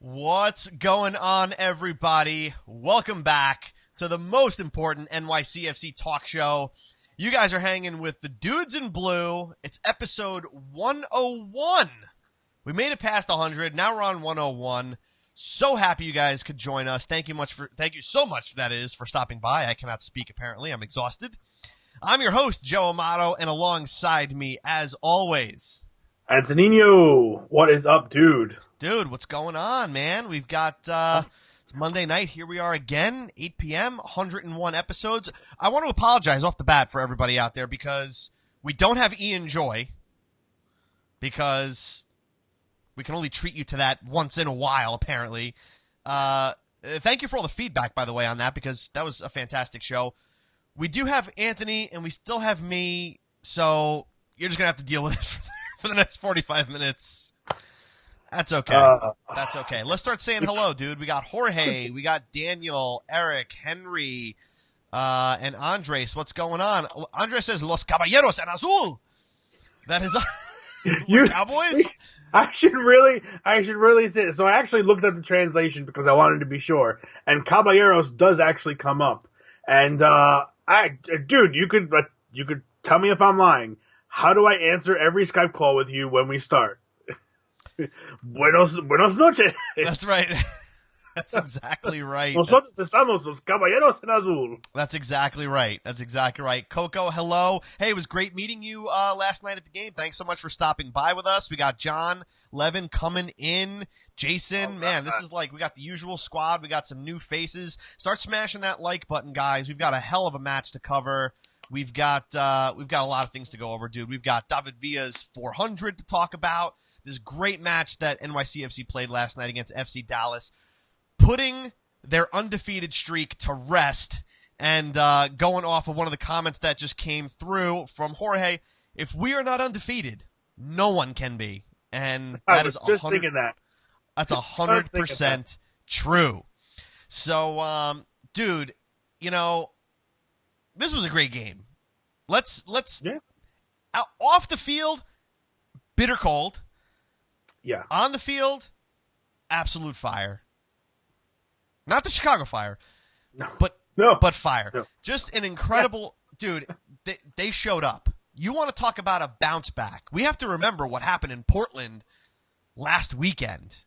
What's going on, everybody? Welcome back to the most important NYCFC Talk Show. You guys are hanging with the dudes in blue. It's episode 101. We made it past 100. Now we're on 101. So happy you guys could join us. Thank you so much, that is, for stopping by. I cannot speak, apparently. I'm exhausted. I'm your host, Joe Amato, and alongside me, as always, Antonino, what is up, dude? Dude, what's going on, man? We've got it's Monday night. Here we are again, 8 p.m., 101 episodes. I want to apologize off the bat for everybody out there because we don't have Ian Joy because we can only treat you to that once in a while, apparently. Thank you for all the feedback, by the way, on that because that was a fantastic show. We do have Anthony, and we still have me, so you're just going to have to deal with it for the next 45 minutes. That's okay. That's okay. Let's start saying hello, dude. We got Jorge, we got Daniel, Eric, Henry, and Andres. What's going on? Andres says, Los Caballeros en Azul. That is You Cowboys? I should really say it. So I actually looked up the translation because I wanted to be sure. And Caballeros does actually come up. And dude, you could tell me if I'm lying. How do I answer every Skype call with you when we start? Buenos noches. That's right. That's exactly right. Nosotros estamos los caballeros en azul. That's exactly right. That's exactly right. Coco, hello. Hey, it was great meeting you last night at the game. Thanks so much for stopping by with us. We got John Levin coming in. Jason, man, this is like we got the usual squad. We got some new faces. Start smashing that like button, guys. We've got a hell of a match to cover. We've got a lot of things to go over, dude. We've got David Villa's 400 to talk about. This great match that NYCFC played last night against FC Dallas, putting their undefeated streak to rest and going off of one of the comments that just came through from Jorge. If we are not undefeated, no one can be. And that is just thinking that. That's 100% true. So, dude, you know, this was a great game. Let's off the field, bitter cold. Yeah. On the field, absolute fire. Not the Chicago Fire, but fire. No. Just an incredible dude. They showed up. You want to talk about a bounce back? We have to remember what happened in Portland last weekend.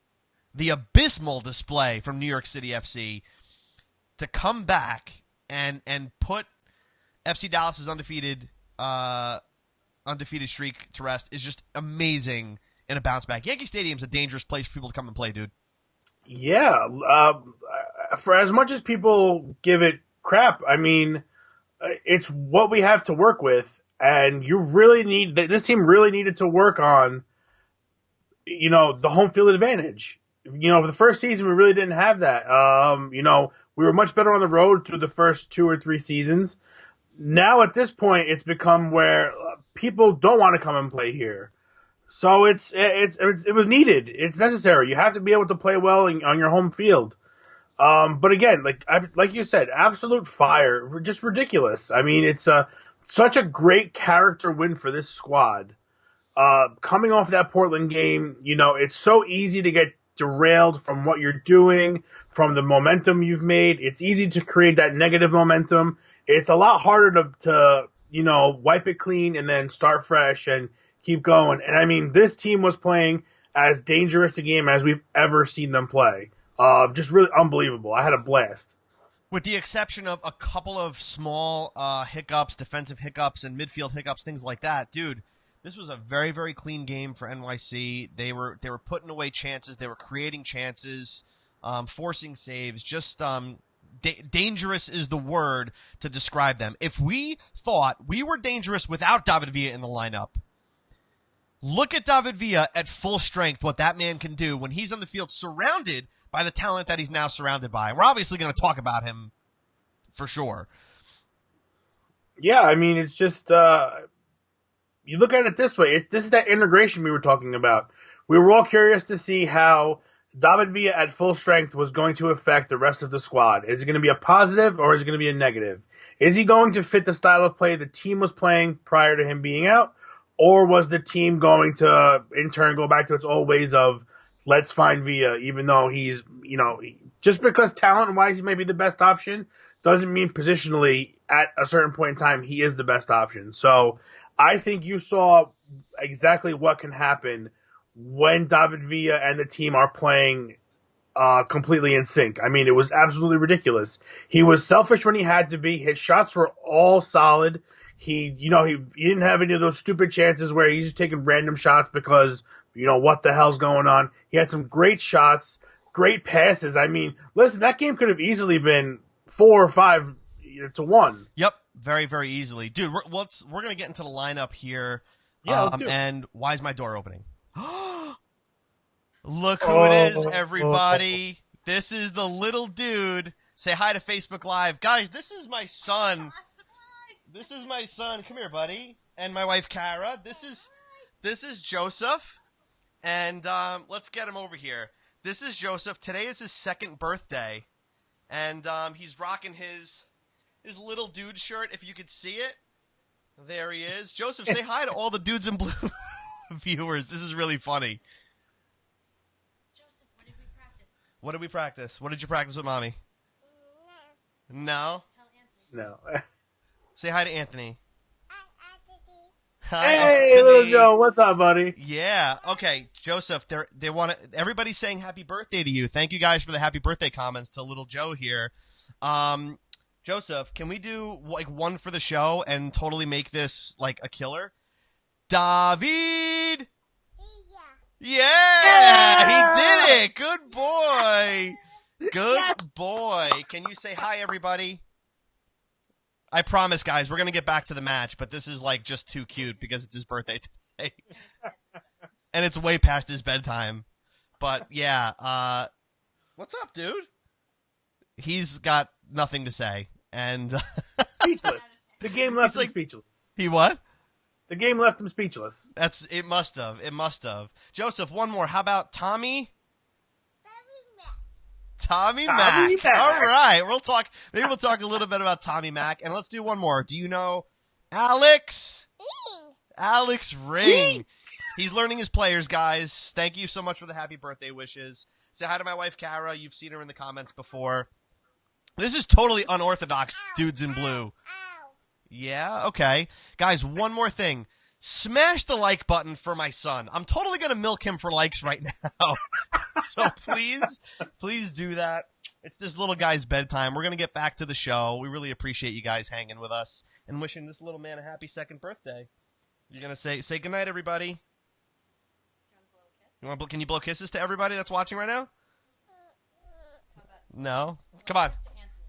The abysmal display from New York City FC to come back and put FC Dallas's undefeated streak to rest is just amazing in a bounce back. Yankee Stadium's a dangerous place for people to come and play, dude. Yeah. For as much as people give it crap, I mean, it's what we have to work with, and this team really needed to work on, the home field advantage. For the first season, we really didn't have that. We were much better on the road through the first 2 or 3 seasons. Now at this point, it's become where people don't want to come and play here. So it was needed. It's necessary. You have to be able to play well on your home field. But again, like you said, absolute fire, just ridiculous. I mean, it's such a great character win for this squad. Coming off that Portland game, it's so easy to get derailed from what you're doing, from the momentum you've made. It's easy to create that negative momentum. It's a lot harder to wipe it clean and then start fresh and keep going. And I mean, this team was playing as dangerous a game as we've ever seen them play. Just really unbelievable. I had a blast. With the exception of a couple of small hiccups, defensive hiccups and midfield hiccups, things like that, dude, this was a very, very clean game for NYC. They were putting away chances. They were creating chances, forcing saves. Just dangerous is the word to describe them. If we thought we were dangerous without David Villa in the lineup, look at David Villa at full strength, what that man can do when he's on the field surrounded by the talent that he's now surrounded by. We're obviously going to talk about him for sure. Yeah, I mean, it's just you look at it this way. This is that integration we were talking about. We were all curious to see how David Villa at full strength was going to affect the rest of the squad. Is it going to be a positive or is it going to be a negative? Is he going to fit the style of play the team was playing prior to him being out? Or was the team going to, in turn, go back to its old ways of, let's find Villa, even though he's, just because talent-wise he may be the best option, doesn't mean positionally at a certain point in time he is the best option. So I think you saw exactly what can happen when David Villa and the team are playing completely in sync. I mean, it was absolutely ridiculous. He was selfish when he had to be. His shots were all solid. He didn't have any of those stupid chances where he's just taking random shots because, what the hell's going on. He had some great shots, great passes. I mean, listen, that game could have easily been 4 or 5-1. Yep, very, very easily. Dude, we're going to get into the lineup here. Yeah, let's do it. And why is my door opening? Look who it is, everybody. This is the little dude. Say hi to Facebook Live. Guys, this is my son. This is my son. Come here, buddy. And my wife, Kara. This is Joseph. And let's get him over here. This is Joseph. Today is his 2nd birthday. And he's rocking his little dude shirt, if you could see it. There he is. Joseph, say hi to all the dudes in blue viewers. This is really funny. Joseph, what did we practice? What did we practice? What did you practice with Mommy? No? Tell Anthony. No. Say hi to Anthony. Hey, Anthony. little Joe, what's up, buddy? Yeah. Okay, Joseph. They want to. Everybody's saying happy birthday to you. Thank you guys for the happy birthday comments to little Joe here. Joseph, can we do like one for the show and totally make this like a killer? David. Yeah, he did it. Good boy. Good boy. Can you say hi, everybody? I promise, guys, we're going to get back to the match, but this is like just too cute because it's his birthday today. And it's way past his bedtime. But yeah, what's up, dude? He's got nothing to say. And Speechless. The game left him speechless. He what? The game left him speechless. It must have. Joseph, one more. How about Tommy? Tommy Mack. All right. Maybe we'll talk a little bit about Tommy Mack. And let's do one more. Do you know Alex? Alex Ring. He's learning his players, guys. Thank you so much for the happy birthday wishes. Say hi to my wife, Kara. You've seen her in the comments before. This is totally unorthodox, dudes in blue. Yeah, okay. Guys, one more thing. Smash the like button for my son. I'm totally going to milk him for likes right now. So please do that. It's this little guy's bedtime. We're going to get back to the show. We really appreciate you guys hanging with us and wishing this little man a happy 2nd birthday. You're going to say goodnight, everybody. Can you blow kisses to everybody that's watching right now? No? Come on.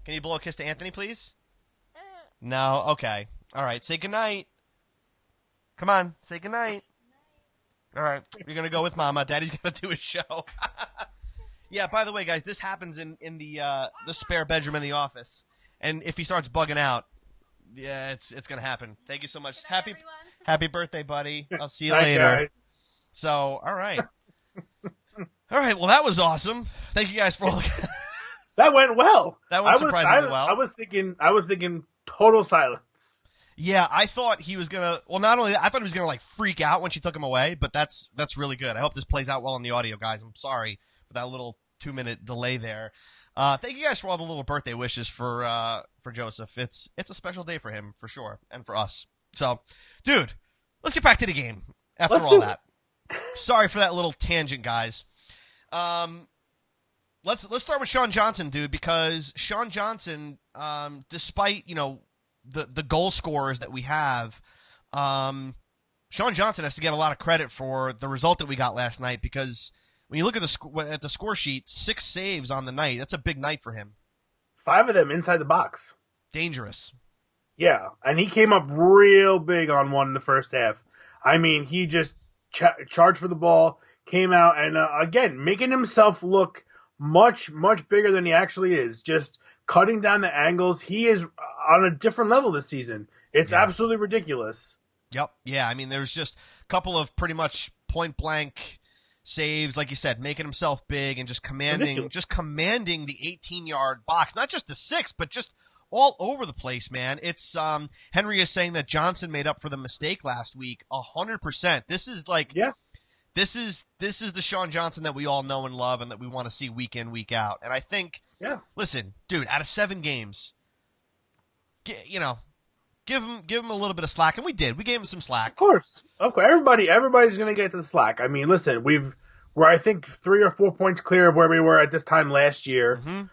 Can you blow a kiss to Anthony, please? No? Okay. All right. Say goodnight. Come on. Say goodnight. All right. You're going to go with Mama. Daddy's going to do a show. Yeah, by the way, guys, this happens in the spare bedroom in the office. And if he starts bugging out, yeah, it's going to happen. Thank you so much. Happy birthday, buddy. I'll see you later. Guys. So, all right. All right. Well, that was awesome. Thank you guys for all the... That went well. That went surprisingly well. I was thinking total silence. Yeah, I thought he was gonna. Well, not only that, I thought he was gonna like freak out when she took him away. But that's really good. I hope this plays out well in the audio, guys. I'm sorry for that little 2-minute delay there. Thank you guys for all the little birthday wishes for Joseph. It's a special day for him for sure, and for us. So, dude, let's get back to the game after all that. Sorry for that little tangent, guys. Let's start with Sean Johnson, dude, because Sean Johnson, despite, the goal scorers that we have, Sean Johnson has to get a lot of credit for the result that we got last night, because when you look at the score sheet, 6 saves on the night. That's a big night for him. 5 of them inside the box. Dangerous. Yeah, and he came up real big on one in the first half. I mean, he just charged for the ball, came out, and again, making himself look much, much bigger than he actually is. Just cutting down the angles. He is on a different level this season. It's absolutely ridiculous. Yep. Yeah, I mean, there's just a couple of pretty much point-blank saves, like you said, making himself big and just commanding the 18-yard box. Not just the 6, but just all over the place, man. It's Henry is saying that Johnson made up for the mistake last week 100%. This is like this is the Sean Johnson that we all know and love and that we want to see week in, week out. And I think, listen, dude, out of 7 games, give him a little bit of slack, and we did. We gave him some slack. Of course. Everybody's going to get to the slack. I mean, listen, we're I think 3 or 4 points clear of where we were at this time last year. Mm-hmm.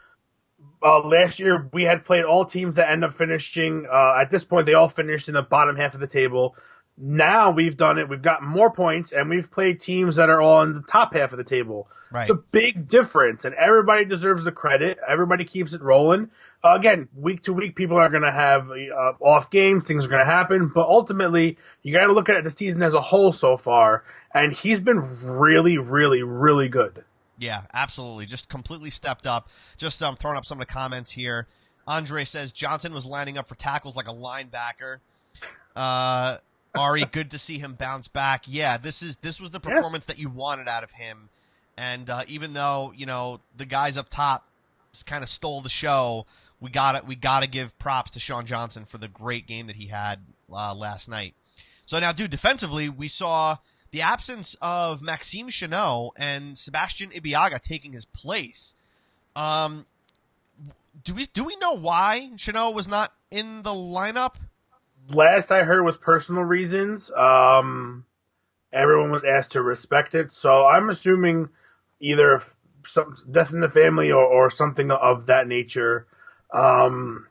Last year we had played all teams that end up finishing. At this point, they all finished in the bottom half of the table. Now we've done it. We've got more points, and we've played teams that are all in the top half of the table. Right. It's a big difference, and everybody deserves the credit. Everybody keeps it rolling. Again, week to week, people are going to have off games. Things are going to happen. But ultimately, you got to look at the season as a whole so far, and he's been really, really, really good. Yeah, absolutely. Just completely stepped up. Just throwing up some of the comments here. Andre says Johnson was lining up for tackles like a linebacker. Ari, good to see him bounce back. Yeah, this was the performance that you wanted out of him. And even though, the guys up top kind of stole the show, we gotta give props to Sean Johnson for the great game that he had last night. So now, dude, defensively, we saw the absence of Maxime Chanot and Sebastian Ibiaga taking his place. Do we know why Chanot was not in the lineup? Last I heard was personal reasons. Everyone was asked to respect it, so I'm assuming either some death in the family or something of that nature. But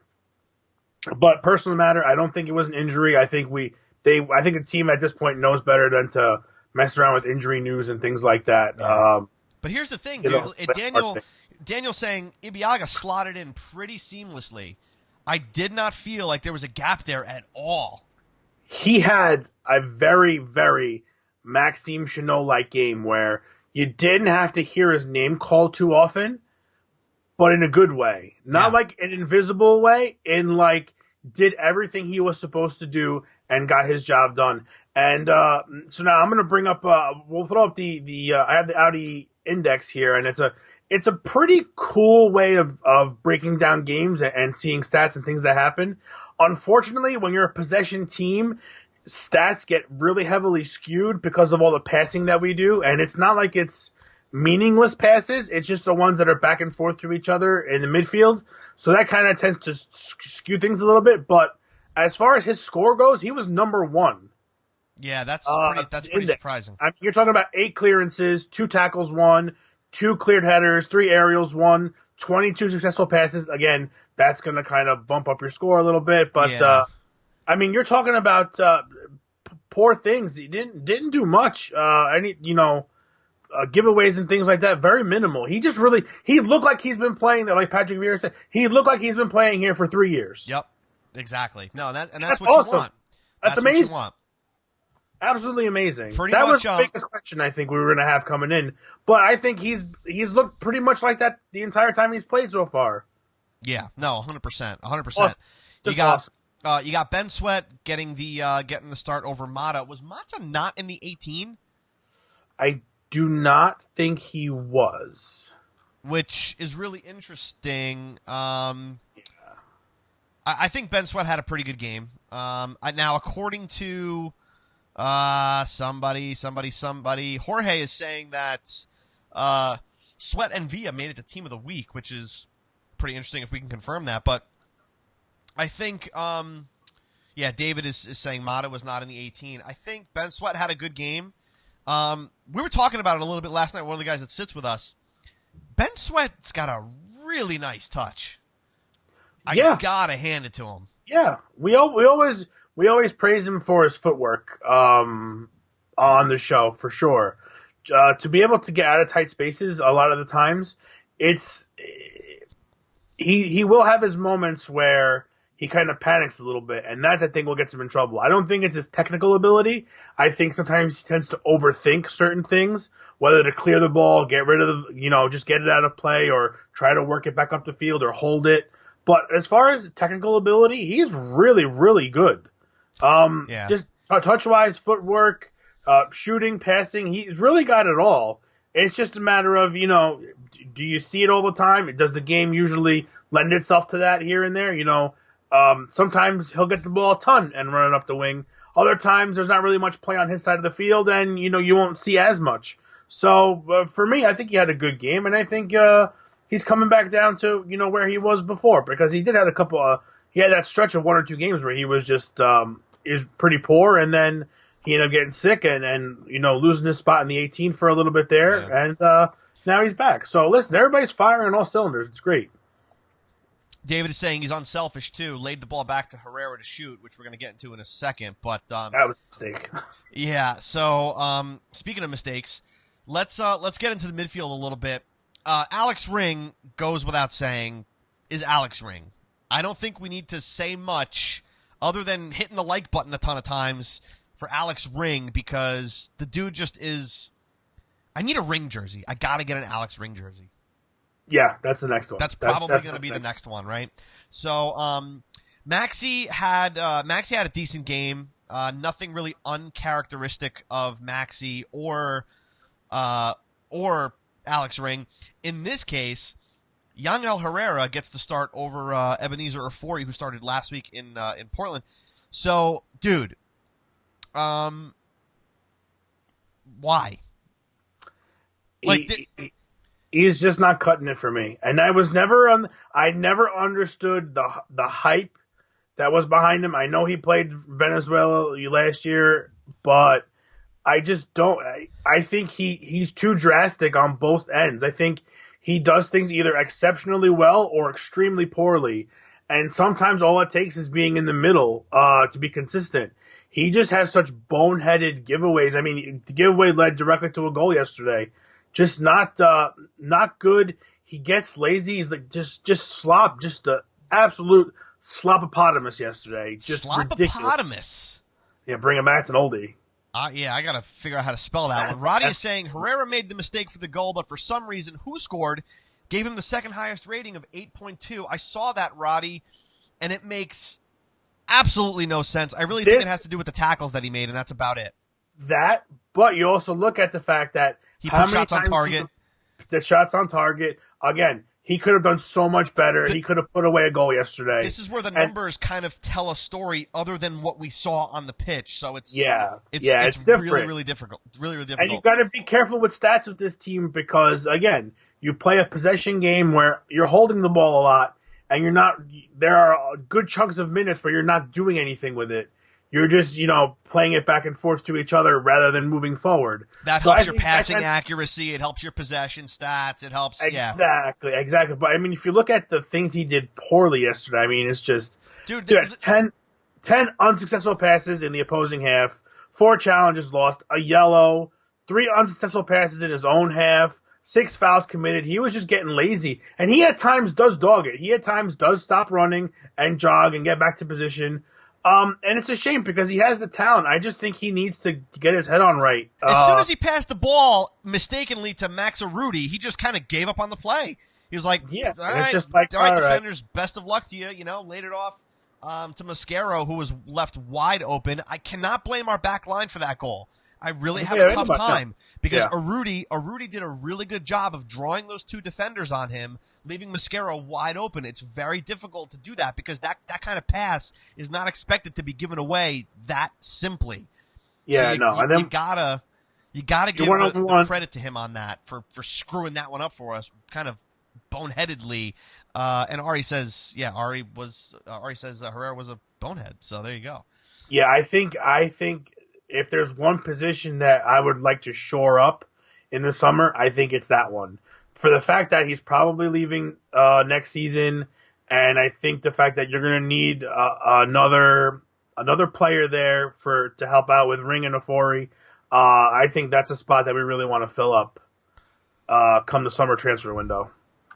personal matter, I don't think it was an injury. I think the team at this point knows better than to mess around with injury news and things like that. Yeah. But here's the thing, dude. Daniel saying Ibiaga slotted in pretty seamlessly. I did not feel like there was a gap there at all. He had a very, very Maxime Chanot-like game where you didn't have to hear his name called too often, but in a good way. Not like an invisible way, did everything he was supposed to do and got his job done. And so now I'm going to bring up, we'll throw up I have the Audi index here, and it's a pretty cool way of breaking down games and seeing stats and things that happen. Unfortunately, when you're a possession team, stats get really heavily skewed because of all the passing that we do, and it's not like it's meaningless passes. It's just the ones that are back and forth to each other in the midfield. So that kind of tends to skew things a little bit. But as far as his score goes, he was number 1. Yeah, that's pretty surprising. I mean, you're talking about 8 clearances, 2 tackles, 1, 2 cleared headers, 3 aerials, 1, 22 successful passes. Again, that's going to kind of bump up your score a little bit. But I mean, you're talking about poor things. He didn't do much. Giveaways and things like that, very minimal. He looked like he's been playing there, like Patrick Vieira said. He looked like he's been playing here for 3 years. Yep, exactly. No, that's what awesome. you want. That's amazing. What you want. Absolutely amazing. That was the biggest question I think we were going to have coming in. But I think he's looked pretty much like that the entire time he's played so far. Yeah, no, 100%, 100%. Awesome. You got Ben Sweat getting the start over Mata. Was Mata not in the 18? I do not think he was. Which is really interesting. I think Ben Sweat had a pretty good game. Now, according to somebody, Jorge is saying that Sweat and Villa made it the team of the week, which is pretty interesting if we can confirm that. But I think, David is saying Mata was not in the 18. I think Ben Sweat had a good game. We were talking about it a little bit last night. One of the guys that sits with us, Ben Sweat's got a really nice touch. I gotta hand it to him. Yeah, we always praise him for his footwork on the show for sure. To be able to get out of tight spaces a lot of the times, he will have his moments where he kind of panics a little bit, and that I think will get him in trouble. I don't think it's his technical ability. I think sometimes he tends to overthink certain things, whether to clear the ball, get rid of just get it out of play, or try to work it back up the field or hold it. But as far as technical ability, he's really, really good. Just touch-wise, footwork, shooting, passing, he's really got it all. It's just a matter of, do you see it all the time? Does the game usually lend itself to that here and there? Sometimes he'll get the ball a ton and run it up the wing. Other times, there's not really much play on his side of the field, and you won't see as much. So for me, I think he had a good game, and I think he's coming back down to where he was before, because he did have a couple. He had that stretch of 1 or 2 games where he was just is pretty poor, and then he ended up getting sick and losing his spot in the 18 for a little bit there, and now he's back. So listen, everybody's firing on all cylinders. It's great. David is saying he's unselfish too. Laid the ball back to Herrera to shoot, which we're going to get into in a second. But that was a mistake. Yeah. So speaking of mistakes, let's get into the midfield a little bit. Alex Ring goes without saying is Alex Ring. I don't think we need to say much other than hitting the like button a ton of times for Alex Ring, because the dude just is. I need a Ring jersey. I got to get an Alex Ring jersey. Yeah, that's the next one. That's probably going to be the next one, right? So, Maxey had a decent game. Nothing really uncharacteristic of Maxey or Alex Ring. In this case, Yangel Herrera gets to start over Ebenezer Ofori, who started last week in Portland. So, dude, why? He's just not cutting it for me, and I never understood the hype that was behind him. I know he played Venezuela last year, but I just don't. I think he's too drastic on both ends. I think he does things either exceptionally well or extremely poorly, and sometimes all it takes is being in the middle to be consistent. He just has such boneheaded giveaways. I mean, the giveaway led directly to a goal yesterday. Just not good. He gets lazy. He's like just slop, just the absolute slopopotamus yesterday. Just ridiculous. Slopopotamus. Yeah, bring him back. It's an oldie. Yeah, I gotta figure out how to spell that one. Roddy is saying Herrera made the mistake for the goal, but for some reason, who scored gave him the second highest rating of 8.2. I saw that, Roddy, and it makes absolutely no sense. I really think it has to do with the tackles that he made, and that's about it. That, but you also look at the fact that he put shots on target. The shots on target. Again, he could have done so much better. He could have put away a goal yesterday. This is where the numbers kind of tell a story other than what we saw on the pitch. So it's different. really difficult. Really difficult. And you got to be careful with stats with this team because, again, you play a possession game where you're holding the ball a lot, and you're not. There are good chunks of minutes where you're not doing anything with it. You're just, playing it back and forth to each other rather than moving forward. That helps your passing accuracy. It helps your possession stats. It helps, Exactly. But, I mean, if you look at the things he did poorly yesterday, I mean, it's just... Dude, 10 unsuccessful passes in the opposing half, 4 challenges lost, a yellow, 3 unsuccessful passes in his own half, 6 fouls committed. He was just getting lazy. And he at times does dog it. He at times does stop running and jog and get back to position. And it's a shame because he has the talent. I just think he needs to get his head on right. As soon as he passed the ball mistakenly to Max Arudi, he just kind of gave up on the play. He was like, all right, it's just like, all right, defenders, best of luck to you. Laid it off to Mascaro, who was left wide open. I cannot blame our back line for that goal. I really have a tough time because Arudi did a really good job of drawing those 2 defenders on him, leaving Mascaro wide open. It's very difficult to do that because that kind of pass is not expected to be given away that simply. Yeah, so you gotta give the credit to him on that for screwing that one up for us, kind of boneheadedly. And Ari says, Ari says Herrera was a bonehead. So there you go. Yeah, I think if there's one position that I would like to shore up in the summer, I think it's that one. For the fact that he's probably leaving next season, and I think the fact that you're going to need another player there to help out with Ring and Ofori, I think that's a spot that we really want to fill up come the summer transfer window.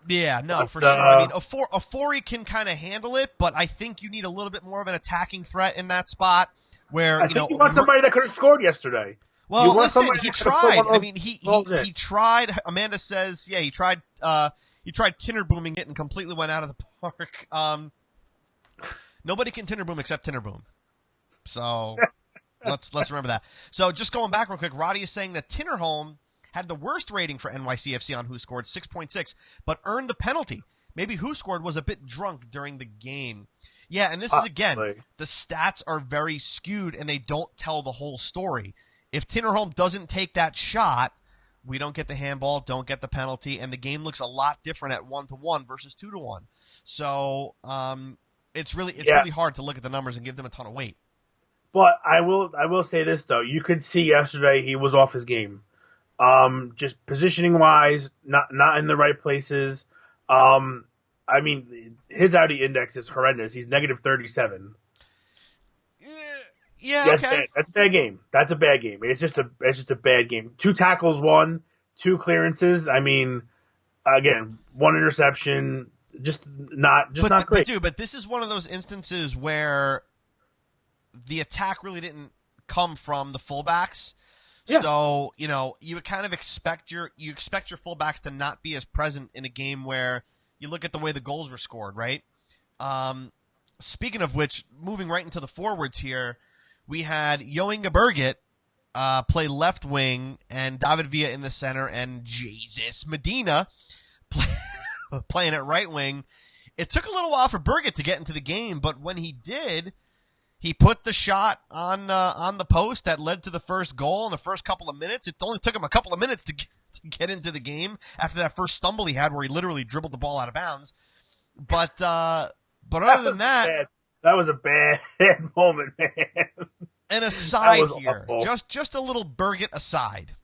Yeah, no, for sure. I mean, Ofori can kind of handle it, but I think you need a little bit more of an attacking threat in that spot. Where I think you want somebody that could have scored yesterday. Well, listen, he tried. I mean, he tried. Amanda says, he tried. He tried Tinnerbooming it and completely went out of the park. Nobody can Tinnerboom except Tinnerboom. So let's remember that. So just going back real quick, Roddy is saying that Tinnerholm had the worst rating for NYCFC on Who Scored, 6.6, but earned the penalty. Maybe Who Scored was a bit drunk during the game. Yeah, and this is, again, Possibly. the stats are very skewed, and they don't tell the whole story. If Tinnerholm doesn't take that shot, we don't get the handball, don't get the penalty, and the game looks a lot different at 1-1 versus 2-1. So it's really hard to look at the numbers and give them a ton of weight. But I will say this though, you could see yesterday he was off his game. Just positioning wise, not in the right places. I mean, his Audi index is horrendous. He's negative 37. Yeah, That's okay. bad. That's a bad game. That's a bad game. It's just a bad game. 2 tackles, 1, 2 clearances. I mean, again, 1 interception. Just not great. But this is one of those instances where the attack really didn't come from the fullbacks. Yeah. So, you would kind of expect your fullbacks to not be as present in a game where you look at the way the goals were scored, right? Speaking of which, moving right into the forwards here, we had Jo-Inge Berget play left wing and David Villa in the center and Jesus Medina playing at right wing. It took a little while for Berget to get into the game, but when he did, he put the shot on the post that led to the first goal in the first couple of minutes. It only took him a couple of minutes to get into the game after that first stumble he had where he literally dribbled the ball out of bounds. But other than that, that was a bad moment, man. An aside here, awful. just a little Berget aside.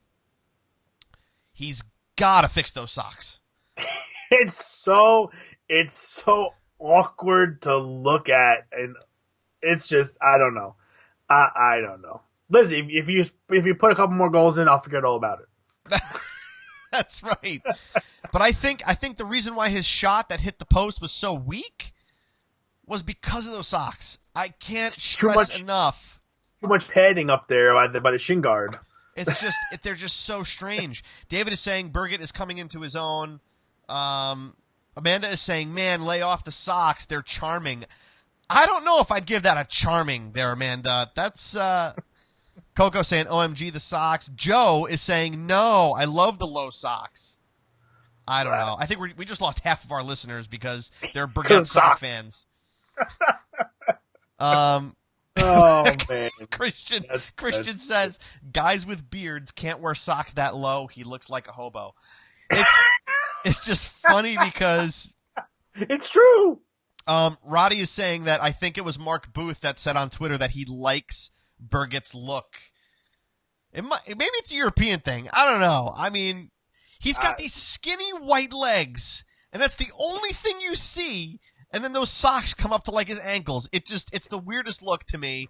He's got to fix those socks. It's so awkward to look at, and it's just I don't know. I don't know. Lizzie, if you put a couple more goals in, I'll forget all about it. That's right. But I think the reason why his shot that hit the post was so weak was because of those socks. I can't stress enough. Too much padding up there by the shin guard. It's just they're just so strange. David is saying Berget is coming into his own. Amanda is saying, man, lay off the socks. They're charming. I don't know if I'd give that a charming there, Amanda. That's Coco saying, OMG, the socks. Joe is saying, no, I love the low socks. I don't know. I think we just lost half of our listeners because they're Berget sock fans. Oh, man. Christian says, guys with beards can't wear socks that low. He looks like a hobo. It's just funny because it's true. Roddy is saying that I think it was Mark Booth that said on Twitter that he likes Berget's look. Maybe it's a European thing. I don't know. I mean, he's got these skinny white legs, and that's the only thing you see. And then those socks come up to like his ankles. It's the weirdest look to me.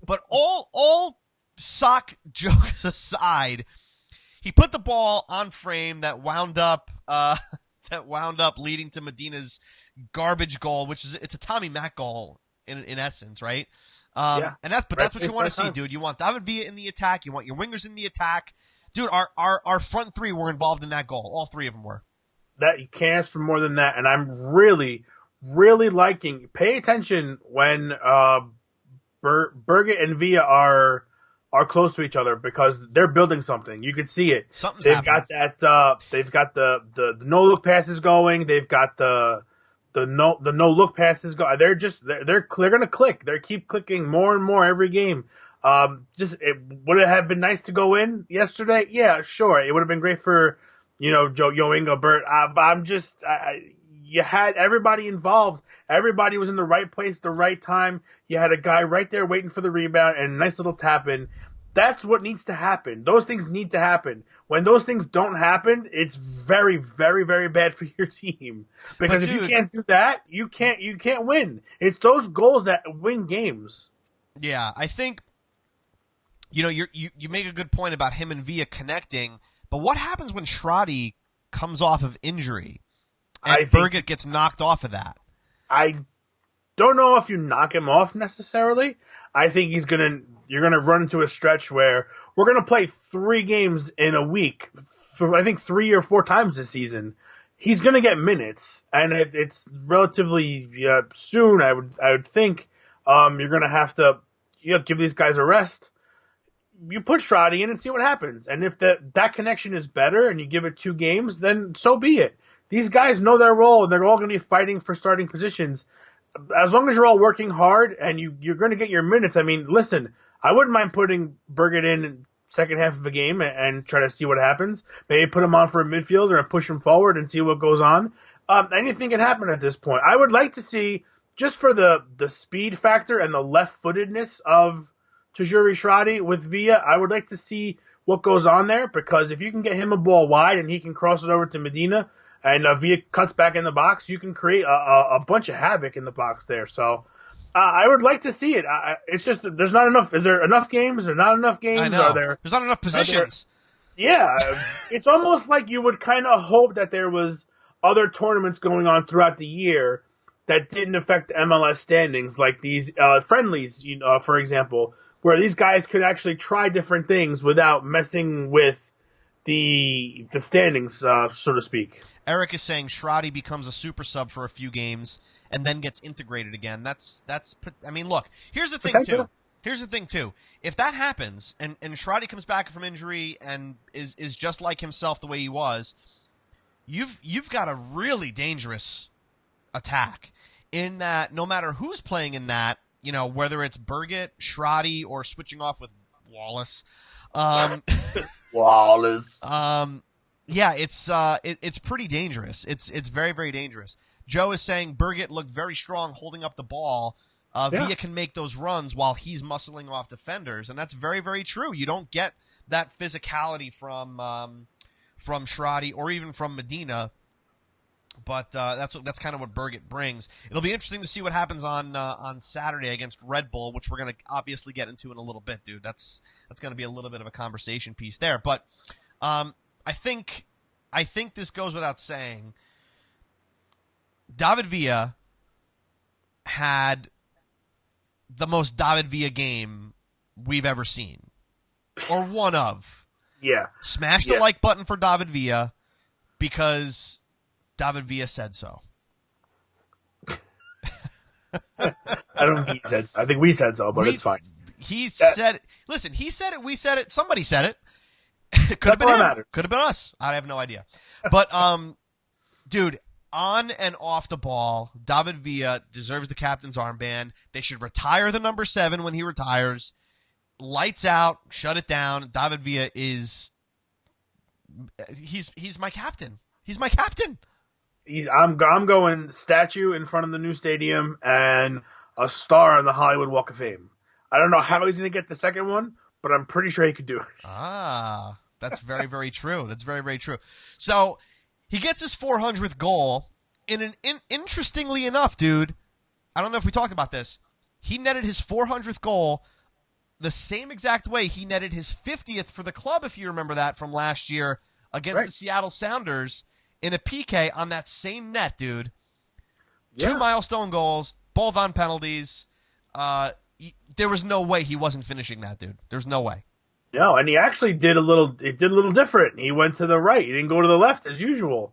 But all sock jokes aside, he put the ball on frame that wound up leading to Medina's garbage goal, it's a Tommy Mack goal in essence, right? Yeah. And that's what you want to see, dude. You want David Villa in the attack. You want your wingers in the attack, dude. Our front three were involved in that goal. All 3 of them were. That you can't ask for more than that. And I'm really, really liking. Pay attention when Berget and Villa are close to each other because they're building something. You can see it. They've happening. got that. They've got the no look passes going. They've got the no look passes going. They're gonna click. They keep clicking more and more every game. Would it have been nice to go in yesterday? Yeah, sure. It would have been great for Jo-Inge Berget. You had everybody involved. Everybody was in the right place at the right time. You had a guy right there waiting for the rebound and a nice little tap in. That's what needs to happen. Those things need to happen. When those things don't happen, it's very, very, very bad for your team. Because if you can't do that, you can't win. It's those goals that win games. Yeah, I think you make a good point about him and Villa connecting, but what happens when Schrade comes off of injury and Berget gets knocked off of that? I don't know if you knock him off necessarily. I think you're gonna run into a stretch where we're gonna play 3 games in a week. I think 3 or 4 times this season. He's gonna get minutes, and it's relatively soon. I would think you're gonna have to give these guys a rest. You put Schrade in and see what happens. And if that connection is better and you give it 2 games, then so be it. These guys know their role and they're all going to be fighting for starting positions. as long as you're all working hard and you're going to get your minutes. I mean, listen, I wouldn't mind putting Berget in second half of a game and try to see what happens. Maybe put him on for a midfielder and push him forward and see what goes on. Anything can happen at this point. I would like to see, just for the speed factor and the left-footedness of Tajuri Shradi with Villa, I would like to see what goes on there, because if you can get him a ball wide and he can cross it over to Medina and Villa cuts back in the box, you can create a bunch of havoc in the box there. So I would like to see it. It's just there's not enough. Is there enough games? Is there not enough games? I know. There's not enough positions. Yeah. It's almost like you would kind of hope that there was other tournaments going on throughout the year that didn't affect MLS standings, like these friendlies, for example, where these guys could actually try different things without messing with the standings, so to speak. Eric is saying Shradi becomes a super sub for a few games and then gets integrated again. That's. I mean, look. Here's the thing too. If that happens and Shradi comes back from injury and is just like himself the way he was, you've got a really dangerous attack in that no matter who's playing in that, whether it's Berget, Shradi, or switching off with Wallace. Wallace. Yeah, it's pretty dangerous. It's very, very dangerous. Joe is saying Berget looked very strong holding up the ball. Villa can make those runs while he's muscling off defenders, and that's very, very true. You don't get that physicality from Shradi or even from Medina, but that's kind of what Berget brings. It'll be interesting to see what happens on Saturday against Red Bull, which we're going to obviously get into in a little bit, dude. That's going to be a little bit of a conversation piece there, but I think this goes without saying. David Villa had the most David Villa game we've ever seen, or one of. Yeah. Smash the like button for David Villa because David Villa said so. I don't think he said so. I think we said so, but it's fine. He said it. Listen, he said it. We said it. Somebody said it. Could have been him. Could have been us. I have no idea. But, dude, on and off the ball, David Villa deserves the captain's armband. They should retire the number 7 when he retires. Lights out. Shut it down. David Villa is he's my captain. He's my captain. I'm going statue in front of the new stadium and a star on the Hollywood Walk of Fame. I don't know how he's going to get the second one, but I'm pretty sure he could do it. Ah, that's very, very true. That's very, very true. So he gets his 400th goal interestingly enough, dude, I don't know if we talked about this. He netted his 400th goal the same exact way he netted his 50th for the club, if you remember that from last year against the Seattle Sounders in a PK on that same net, dude. Yeah. 2 milestone goals, both on penalties. There was no way he wasn't finishing that, dude. There's no way. No, and he actually did a little different. He went to the right. He didn't go to the left as usual,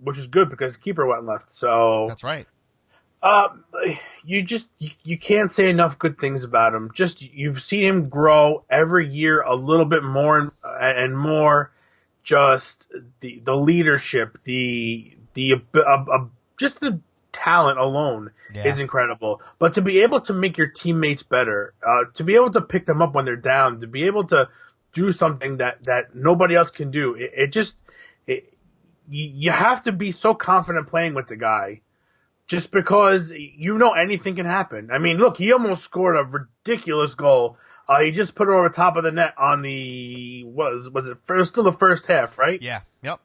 which is good because the keeper went left. So that's right. You can't say enough good things about him. Just you've seen him grow every year a little bit more and more. Just the leadership, just the talent alone is incredible. But to be able to make your teammates better, to be able to pick them up when they're down, to be able to do something that nobody else can do, you have to be so confident playing with the guy. Just because anything can happen. I mean, look, he almost scored a ridiculous goal. He just put it over top of the net on it was still the first half, right? Yeah. Yep.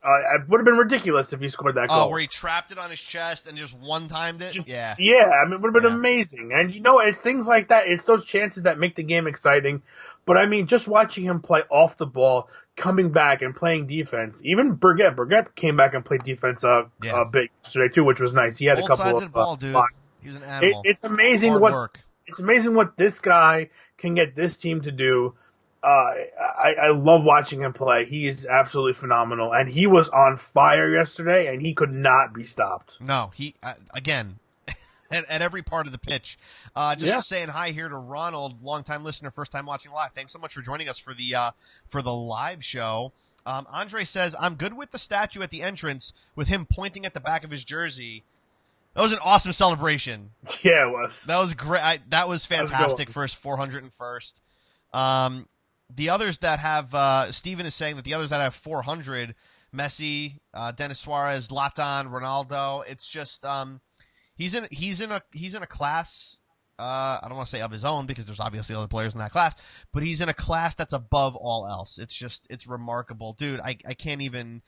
It would have been ridiculous if he scored that goal. Oh, where he trapped it on his chest and just one-timed it? Yeah. I mean, it would have been amazing. And, it's things like that. It's those chances that make the game exciting. But, I mean, just watching him play off the ball, coming back and playing defense. Even Berget came back and played defense a bit yesterday, too, which was nice. He had a couple sides of of the ball, dude. He was an animal. It's amazing It's amazing what this guy can get this team to do. I love watching him play. He is absolutely phenomenal, and he was on fire yesterday, and he could not be stopped. No, he again at every part of the pitch. Saying hi here to Ronald, longtime listener, first time watching live. Thanks so much for joining us for the live show. Andre says, I'm good with the statue at the entrance with him pointing at the back of his jersey. That was an awesome celebration. Yeah, it was. That was great. That was fantastic for his 401st. The others that have Steven is saying that the others that have 400, Messi, Dennis Suarez, Zlatan, Ronaldo. It's just he's in a class. I don't want to say of his own because there's obviously other players in that class, but he's in a class that's above all else. It's remarkable, dude. I can't even.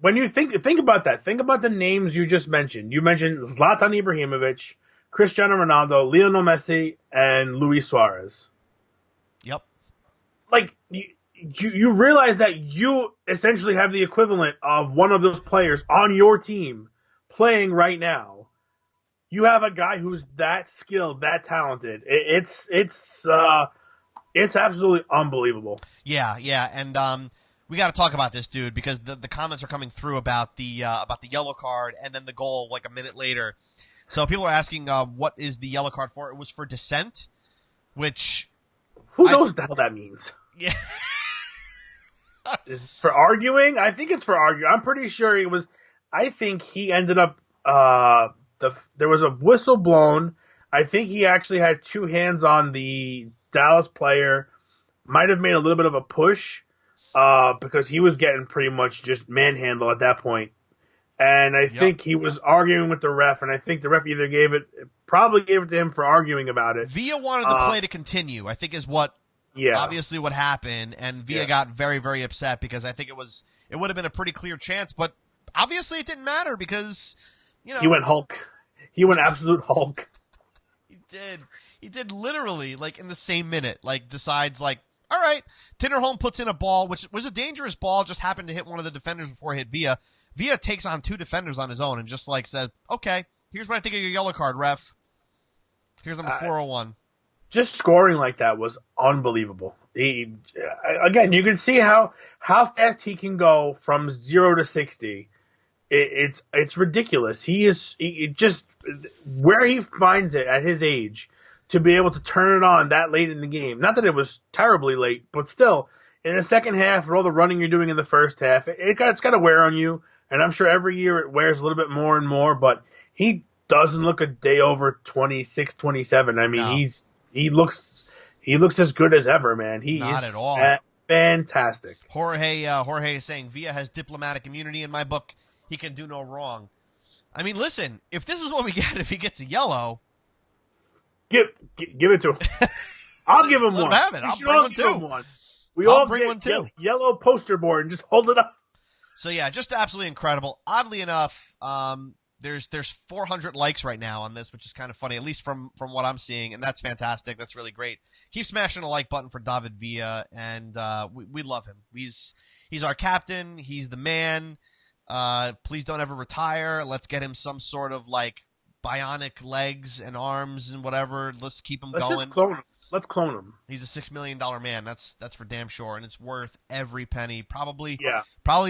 When you think about that, think about the names you just mentioned. You mentioned Zlatan Ibrahimovic, Cristiano Ronaldo, Lionel Messi, and Luis Suarez. Yep. Like you realize that you essentially have the equivalent of one of those players on your team playing right now. You have a guy who's that skilled, that talented. It's absolutely unbelievable. Yeah, and we got to talk about this, dude, because the comments are coming through about the yellow card and then the goal like a minute later. So people are asking, what is the yellow card for? It was for dissent, which who knows what the hell that means? Yeah, is it for arguing? I think it's for arguing. I'm pretty sure it was. I think he ended up. There was a whistle blown. I think he actually had two hands on the Dallas player. Might have made a little bit of a push. Because he was getting pretty much just manhandled at that point. And I think he was arguing with the ref, and I think the ref either probably gave it to him for arguing about it. Villa wanted the play to continue, I think is obviously what happened, and Villa got very, very upset because I think it would have been a pretty clear chance, but obviously it didn't matter because, he went Hulk. He went absolute Hulk. He did literally, like, in the same minute, like, decides, like, all right, Tinnerholm puts in a ball, which was a dangerous ball, just happened to hit one of the defenders before it hit Villa. Villa takes on two defenders on his own and just, like, said, okay, here's what I think of your yellow card, ref. Here's number 401. Just scoring like that was unbelievable. Again, you can see how fast he can go from 0 to 60. It's ridiculous. Just where he finds it at his age to be able to turn it on that late in the game. Not that it was terribly late, but still, in the second half, for all the running you're doing in the first half, it's got to wear on you. And I'm sure every year it wears a little bit more and more, but he doesn't look a day over 26, 27. I mean, no. he looks as good as ever, man. He Not is at all. Fantastic. Jorge is saying Villa has diplomatic immunity in my book. He can do no wrong. I mean, listen, if this is what we get if he gets a yellow, give it to him. I'll give him let one. him have it. I'll bring one too. I'll bring one too. Yellow poster board and just hold it up. So yeah, just absolutely incredible. Oddly enough, there's 400 likes right now on this, which is kind of funny, at least from what I'm seeing, and that's fantastic. That's really great. Keep smashing the like button for David Villa, and we love him. He's our captain. He's the man. Please don't ever retire. Let's get him some sort of like bionic legs and arms and whatever. Let's keep him going. Just clone him. Let's clone him. He's a $6 million man. That's for damn sure, and it's worth every penny. Probably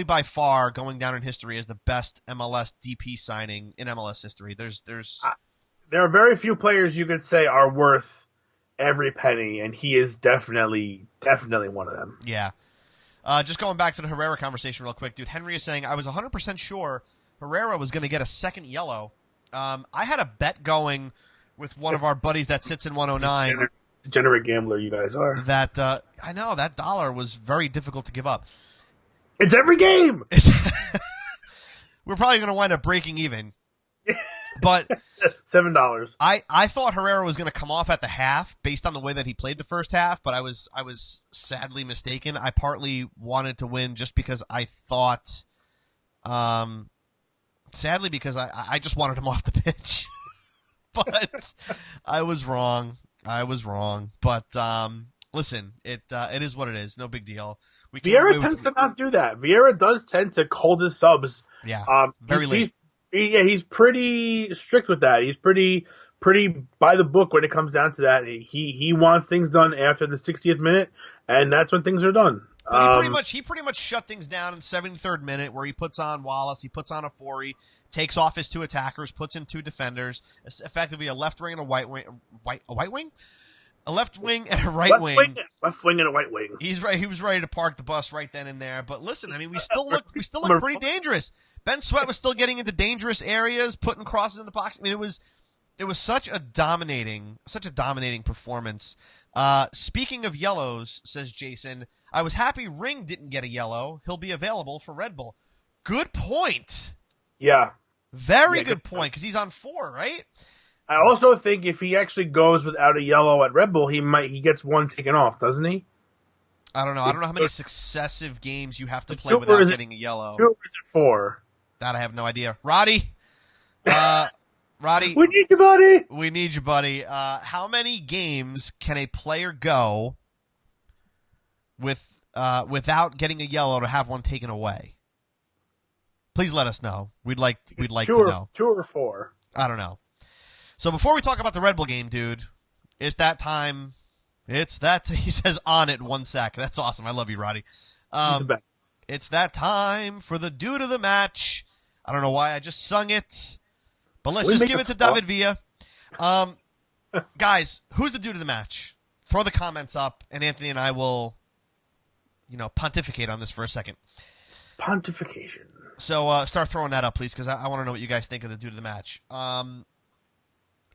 by far going down in history as the best MLS DP signing in MLS history. There are very few players you could say are worth every penny, and he is definitely one of them. Yeah. Just going back to the Herrera conversation real quick, dude. Henry is saying, I was 100% sure Herrera was going to get a second yellow. I had a bet going with one of our buddies that sits in 109. Degenerate gambler you guys are. That I know, that dollar was very difficult to give up. It's every game! We're probably going to wind up breaking even. But $7. I thought Herrera was going to come off at the half based on the way that he played the first half, but I was sadly mistaken. I partly wanted to win just because I thought, sadly because I just wanted him off the pitch. But I was wrong. But listen, it is what it is. No big deal. Vieira tends to not do that. Vieira does tend to hold his subs. Yeah, very late. He's pretty strict with that. He's pretty by the book when it comes down to that. He wants things done after the 60th minute, and that's when things are done. But he pretty much shut things down in the 73rd minute, where he puts on Wallace, he puts on Afori, takes off his two attackers, puts in two defenders, effectively a left wing and a white wing, a left wing and a right wing. Left wing and a white wing. He's right. He was ready to park the bus right then and there. But listen, I mean, we still look pretty dangerous. Ben Sweat was still getting into dangerous areas, putting crosses in the box. I mean, it was such a dominating performance. Speaking of yellows, says Jason, I was happy Ring didn't get a yellow. He'll be available for Red Bull. Good point. Yeah. Very good point, because he's on 4, right? I also think if he actually goes without a yellow at Red Bull, he gets one taken off, doesn't he? I don't know. I don't know how many successive games you have to play without getting a yellow. 2 or is it 4? That I have no idea. Roddy, we need you, buddy. We need you, buddy. How many games can a player go without getting a yellow to have one taken away? Please let us know. We'd like to know. 2 or 4. I don't know. So before we talk about the Red Bull game, dude, it's that time. He says on it 1 sec. That's awesome. I love you, Roddy. It's that time for the dude of the match. I don't know why I just sung it, but let's just give it to David Villa. Guys, who's the dude of the match? Throw the comments up, and Anthony and I will, pontificate on this for a second. Pontification. So start throwing that up, please, because I want to know what you guys think of the dude of the match.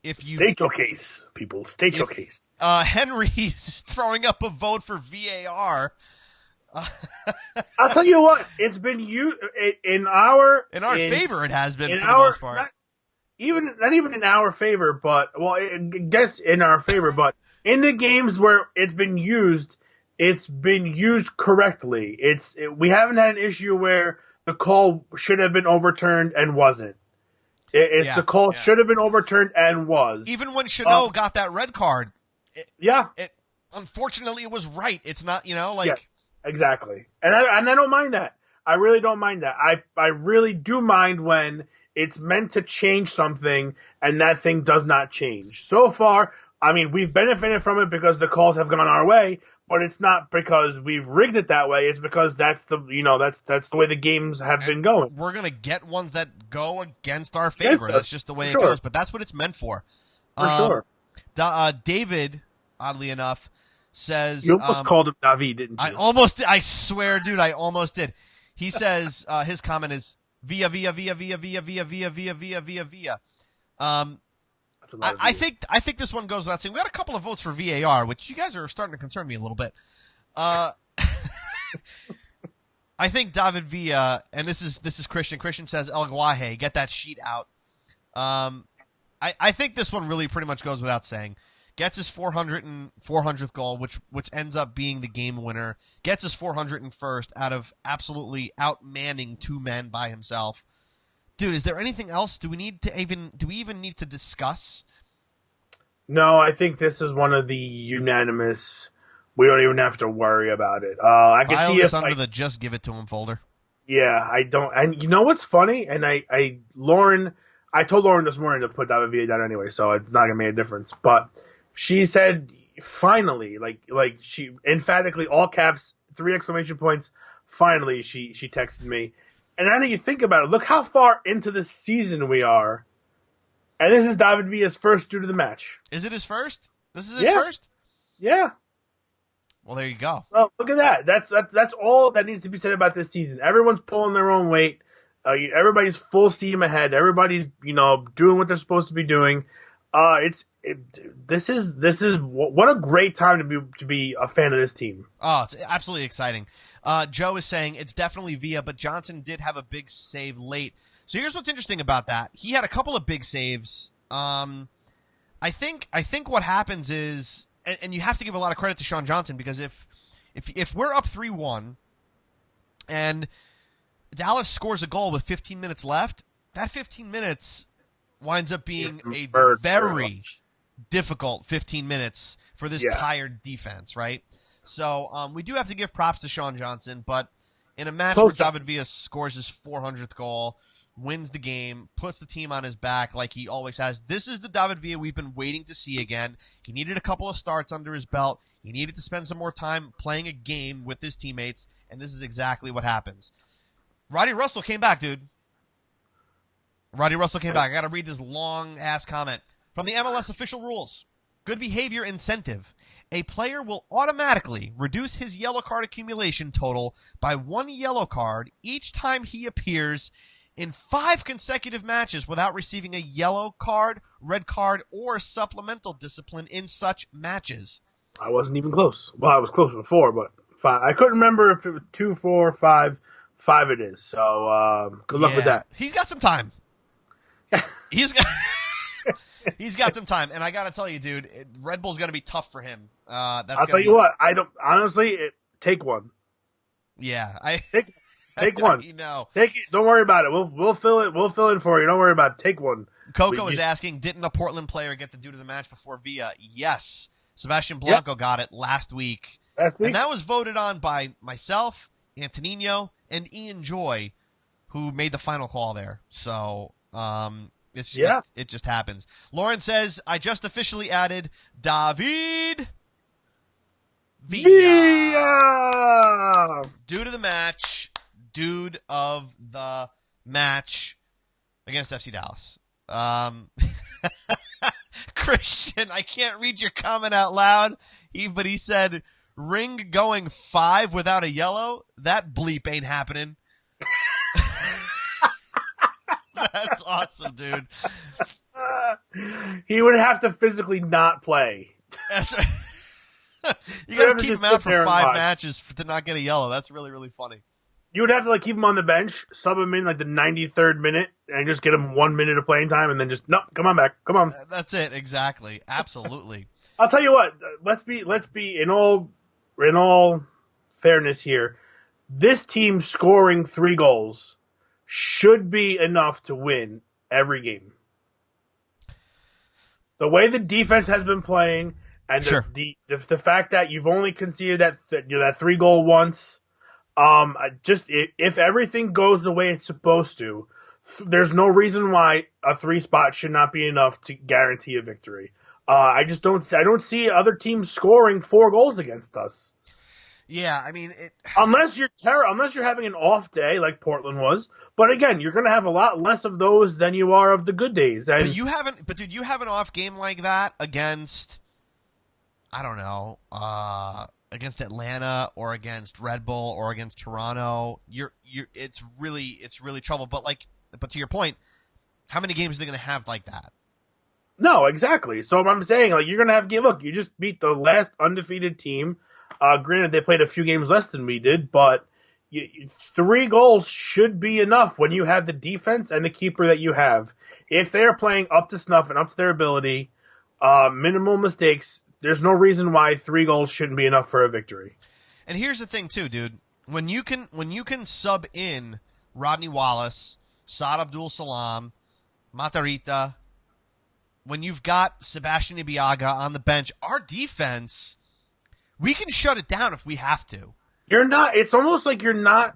State your case, people. State your case. Henry's throwing up a vote for VAR. I'll tell you what. It's been in our favor. It has been for the most part. Not even in our favor, but I guess in our favor. But in the games where it's been used correctly. We haven't had an issue where the call should have been overturned and wasn't. The call should have been overturned and was. Even when Chanot got that red card. Unfortunately, it was right. It's not, Yes, exactly. And I don't mind that. I really don't mind that. I really do mind when it's meant to change something and that thing does not change. So far, I mean, we've benefited from it because the calls have gone our way, but it's not because we've rigged it that way. It's because that's the way the games have been going. We're going to get ones that go against our favor. That's just the way it goes, but that's what it's meant for. For sure. David, oddly enough, says... You almost called him David, didn't you? I swear, dude, I almost did. He says, his comment is, via. I think this one goes without saying. We got a couple of votes for VAR, which you guys are starting to concern me a little bit. I think David Villa, and this is Christian. Christian says El Guaje, get that sheet out. I think this one really pretty much goes without saying. Gets his 400th goal, which ends up being the game winner. Gets his 401st out of absolutely outmanning 2 men by himself. Dude, is there anything else? Do we even need to discuss? No, I think this is one of the unanimous. We don't even have to worry about it. I can see this under the just give it to him folder. Yeah, I don't. And you know what's funny? And I told Lauren this morning to put David Villa down anyway, so it's not gonna make a difference. But she said finally, like she emphatically, all caps, 3 exclamation points. Finally, she texted me. And now that you think about it, look how far into the season we are. And this is David Villa's first dude of the match. Is it his first? This is his first? Yeah. Well, there you go. So look at that. That's all that needs to be said about this season. Everyone's pulling their own weight. Everybody's full steam ahead. Everybody's doing what they're supposed to be doing. This is what a great time to be a fan of this team. Oh, it's absolutely exciting. Joe is saying it's definitely Villa, but Johnson did have a big save late. So here's what's interesting about that. He had a couple of big saves. I think what happens is, and you have to give a lot of credit to Sean Johnson, because if we're up 3-1 and Dallas scores a goal with 15 minutes left, that 15 minutes winds up being a very difficult 15 minutes for this tired defense, right? So we do have to give props to Sean Johnson, but in a match where David Villa scores his 400th goal, wins the game, puts the team on his back like he always has, this is the David Villa we've been waiting to see again. He needed a couple of starts under his belt. He needed to spend some more time playing a game with his teammates, and this is exactly what happens. Roddy Russell came back, dude. Roddy Russell came back. I got to read this long-ass comment. From the MLS official rules, good behavior incentive. A player will automatically reduce his yellow card accumulation total by 1 yellow card each time he appears in 5 consecutive matches without receiving a yellow card, red card, or supplemental discipline in such matches. I wasn't even close. Well, I was close before, but 5. I couldn't remember if it was 2, 4, 5. 5 it is. So good luck with that. He's got some time. He's got some time, and I got to tell you, dude, Red Bull's going to be tough for him. I'll tell you what. I don't honestly take one. Yeah, take one. You know, take it. Don't worry about it. We'll fill it. We'll fill in for you. Don't worry about it. Take one. Coco is asking, didn't a Portland player get the due to the match before Villa? Yes, Sebastian Blanco got it last week. And that was voted on by myself, Antonino, and Ian Joy, who made the final call there. So it just happens. Lauren says, I just officially added David Villa. Due to the match. Dude of the match against FC Dallas. Christian, I can't read your comment out loud, but he said, Ring going 5 without a yellow? That bleep ain't happening. That's awesome, dude. He would have to physically not play. That's right. You got to keep him out for 5 matches to not get a yellow. That's really, really funny. You would have to keep him on the bench, sub him in the 93rd minute, and just get him 1 minute of playing time, and then just come on back, come on. That's it, exactly, absolutely. I'll tell you what. Let's be in all fairness here. This team scoring 3 goals should be enough to win every game. The way the defense has been playing, and the fact that you've only conceded that 3-goal once. If everything goes the way it's supposed to, there's no reason why a 3 spot should not be enough to guarantee a victory. I don't see other teams scoring 4 goals against us. Yeah, I mean, unless you're having an off day like Portland was. But again, you're going to have a lot less of those than you are of the good days. And you have an off game like that against, I don't know, against Atlanta or against Red Bull or against Toronto. It's really trouble. But to your point, how many games are they going to have like that? No, exactly. So I'm saying, you're going to have you just beat the last undefeated team. Granted, they played a few games less than we did, but 3 goals should be enough when you have the defense and the keeper that you have. If they're playing up to snuff and up to their ability, minimal mistakes, there's no reason why 3 goals shouldn't be enough for a victory. And here's the thing, too, dude. When you can sub in Rodney Wallace, Saad Abdul Salam, Matarrita, when you've got Sebastian Ibiaga on the bench, our defense, we can shut it down if we have to. It's almost like you're not,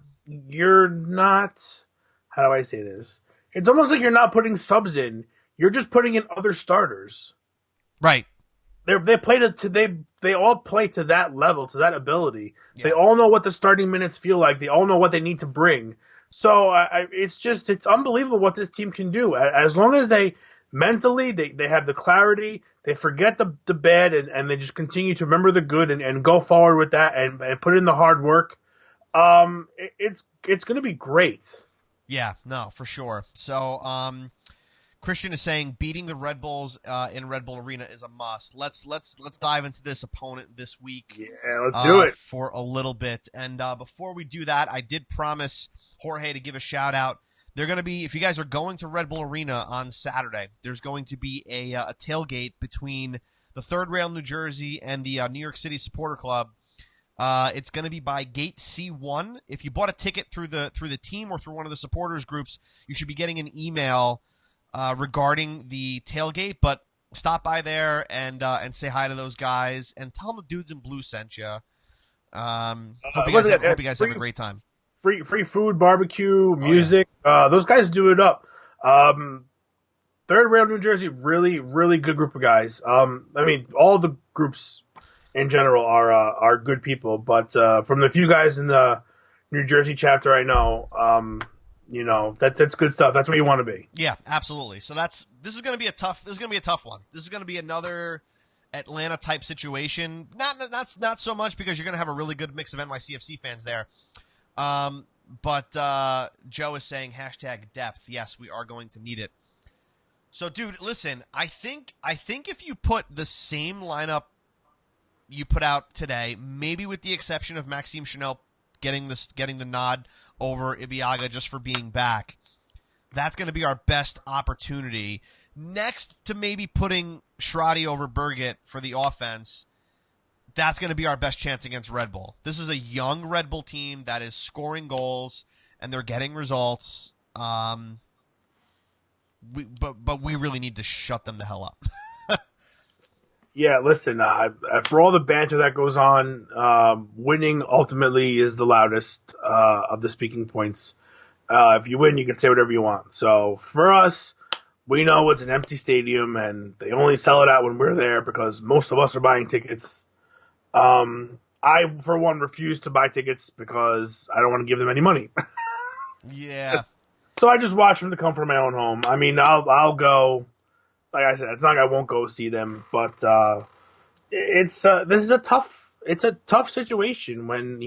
how do I say this? It's almost like you're not putting subs in. You're just putting in other starters. Right. They all play to that level, to that ability. Yeah. They all know what the starting minutes feel like. They all know what they need to bring. So it's unbelievable what this team can do. As long as they mentally, they have the clarity, they forget the bad, and they just continue to remember the good and go forward with that and put in the hard work. It's going to be great. Yeah, no, for sure. So, Christian is saying beating the Red Bulls in Red Bull Arena is a must. Let's dive into this opponent this week. Yeah, let's do it for a little bit. And before we do that, I did promise Jorge to give a shout out. They're going to be, if you guys are going to Red Bull Arena on Saturday, there's going to be a tailgate between the Third Rail New Jersey and the New York City Supporter Club. It's going to be by gate C1. If you bought a ticket through the team or through one of the supporters groups, you should be getting an email regarding the tailgate. But stop by there and say hi to those guys and tell them the dudes in blue sent you. Hope you guys have a great time. Free food, barbecue, music. Yeah. Those guys do it up. Third Rail New Jersey, really, really good group of guys. I mean, all the groups in general are good people, but from the few guys in the New Jersey chapter I know, that's good stuff. That's where you want to be. Yeah, absolutely. So this is going to be a tough one. This is going to be another Atlanta type situation. Not so much because you're going to have a really good mix of NYCFC fans there. But Joe is saying #depth. Yes, we are going to need it. So, dude, listen. I think if you put the same lineup you put out today, maybe with the exception of Maxime Chanel getting the nod over Ibiaga just for being back, that's going to be our best opportunity. Next to maybe putting Schrade over Berget for the offense, that's going to be our best chance against Red Bull. This is a young Red Bull team that is scoring goals and they're getting results. But we really need to shut them the hell up. Yeah, listen, for all the banter that goes on, winning ultimately is the loudest of the speaking points. If you win, you can say whatever you want. So for us, we know it's an empty stadium, and they only sell it out when we're there because most of us are buying tickets. I, for one, refuse to buy tickets because I don't want to give them any money. Yeah. So I just watch them to come from my own home. I mean, I'll go. Like I said, it's not like I won't go see them, but this is a tough situation when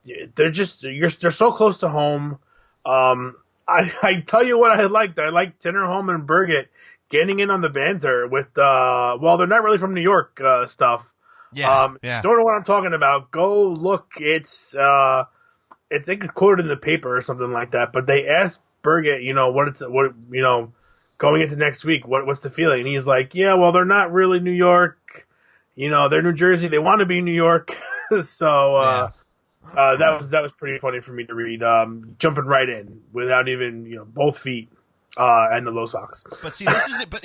they're so close to home. I tell you what I liked. I liked Tinnerholm and Berget getting in on the banter with they're not really from New York stuff. Yeah. Don't know what I'm talking about. Go look. It's like quoted in the paper or something like that. But they asked Berget, going into next week, what's the feeling? And he's like, yeah, well, they're not really New York. They're New Jersey. They want to be New York. So that was pretty funny for me to read. Jumping right in without even both feet and the low socks. But see, this is it. But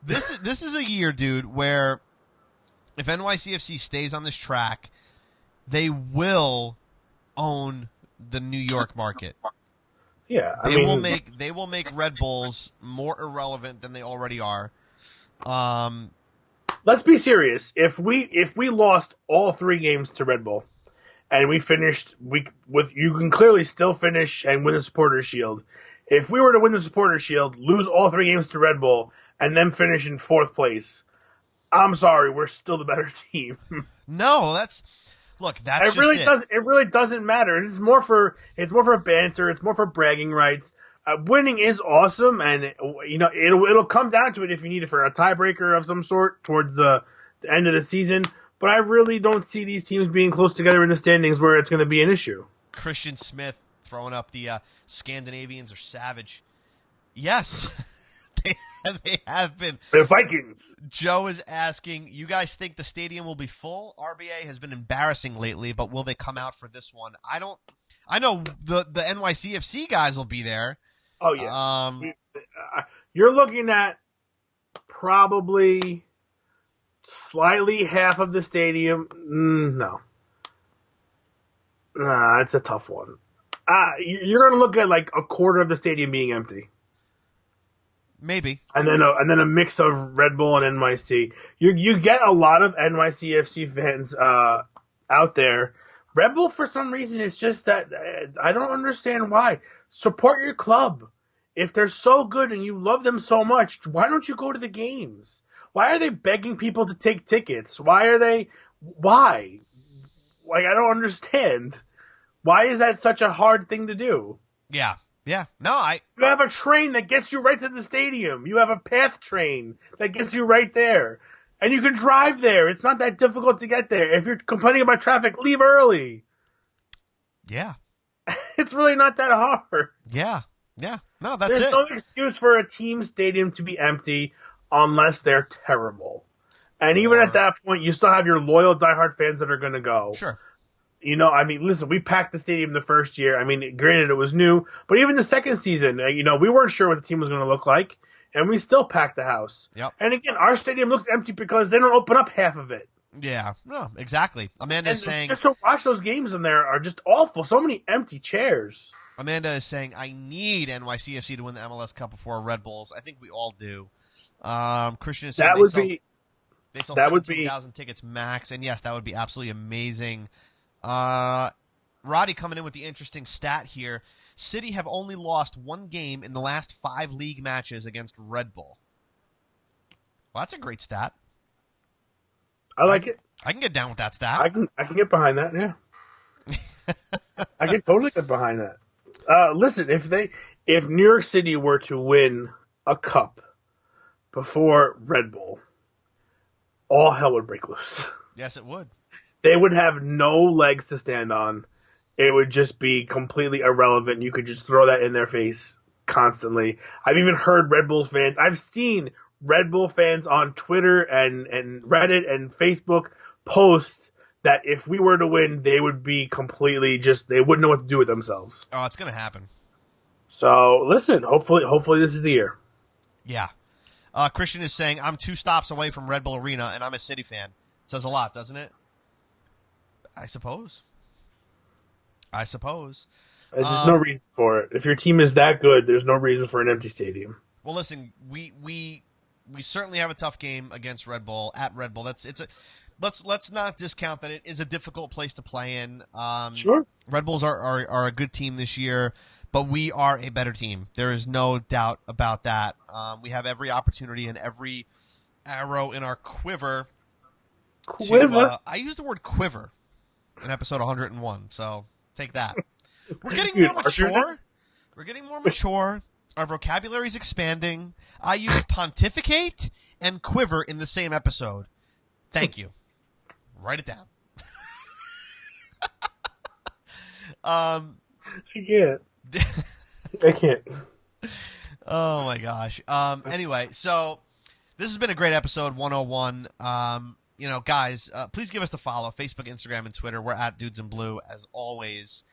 this is a year, dude, where if NYCFC stays on this track, they will own the New York market. Yeah, they will make Red Bulls more irrelevant than they already are. Let's be serious. If we lost all 3 games to Red Bull, and we finished you can clearly still finish and win the Supporters Shield. If we were to win the Supporters Shield, lose all 3 games to Red Bull, and then finish in 4th place, I'm sorry, we're still the better team. No, that's it really doesn't matter. It's more for banter. It's more for bragging rights. Winning is awesome, and it'll come down to it if you need it for a tiebreaker of some sort towards the end of the season. But I really don't see these teams being close together in the standings where it's going to be an issue. Christian Smith throwing up the Scandinavians are savage. Yes, they have been. The Vikings. Joe is asking, you guys think the stadium will be full? RBA has been embarrassing lately, but will they come out for this one? I know the NYCFC guys will be there. Oh, yeah. You're looking at probably slightly half of the stadium. No. Nah, it's a tough one. You're going to look at like a quarter of the stadium being empty. Maybe. And then a mix of Red Bull and NYC. You get a lot of NYCFC fans out there. Red Bull, for some reason, it's just that I don't understand why. Support your club. If they're so good and you love them so much, why don't you go to the games? Why are they begging people to take tickets? Why? Like, I don't understand. Why is that such a hard thing to do? Yeah. No, You have a train that gets you right to the stadium. You have a PATH train that gets you right there. And you can drive there. It's not that difficult to get there. If you're complaining about traffic, leave early. Yeah. It's really not that hard. Yeah. No, that's There's it. no excuse for a team stadium to be empty unless they're terrible. And even at that point, you still have your loyal diehard fans that are going to go. Sure. Listen, we packed the stadium the first year. I mean, granted, it was new. But even the second season, we weren't sure what the team was going to look like. And we still packed the house. Yep. And again, our stadium looks empty because they don't open up half of it. Yeah. No, exactly. Amanda's saying just to watch those games in there are just awful. So many empty chairs. Amanda is saying, I need NYCFC to win the MLS Cup before Red Bulls. I think we all do. Christian is saying they sell 17,000 tickets max. And yes, that would be absolutely amazing. Roddy coming in with the interesting stat here. City have only lost 1 game in the last 5 league matches against Red Bull. Well, that's a great stat. I like it. I can get down with that stat. I can get behind that, yeah. I can totally get behind that. Listen, if New York City were to win a cup before Red Bull, all hell would break loose. Yes, it would. They would have no legs to stand on. It would just be completely irrelevant. You could just throw that in their face constantly. I've even heard Red Bull fans. I've seen Red Bull fans on Twitter and Reddit and Facebook post that if we were to win, they would be completely they wouldn't know what to do with themselves. Oh, it's going to happen. So listen, hopefully this is the year. Yeah. Christian is saying, I'm 2 stops away from Red Bull Arena, and I'm a City fan. It says a lot, doesn't it? I suppose. There's just no reason for it. If your team is that good, there's no reason for an empty stadium. Well, listen, we certainly have a tough game against Red Bull at Red Bull. Let's not discount that it is a difficult place to play in. Sure. Red Bulls are a good team this year, but we are a better team. There is no doubt about that. We have every opportunity and every arrow in our quiver. I used the word quiver in episode 101, so take that. We're getting more mature. We're getting more mature. Our vocabulary's expanding. I used pontificate and quiver in the same episode. Thank you. Write it down. I can't. Oh my gosh. Anyway, so this has been a great episode 101. Guys, please give us the follow. Facebook, Instagram, and Twitter. We're at Dudes in Blue as always.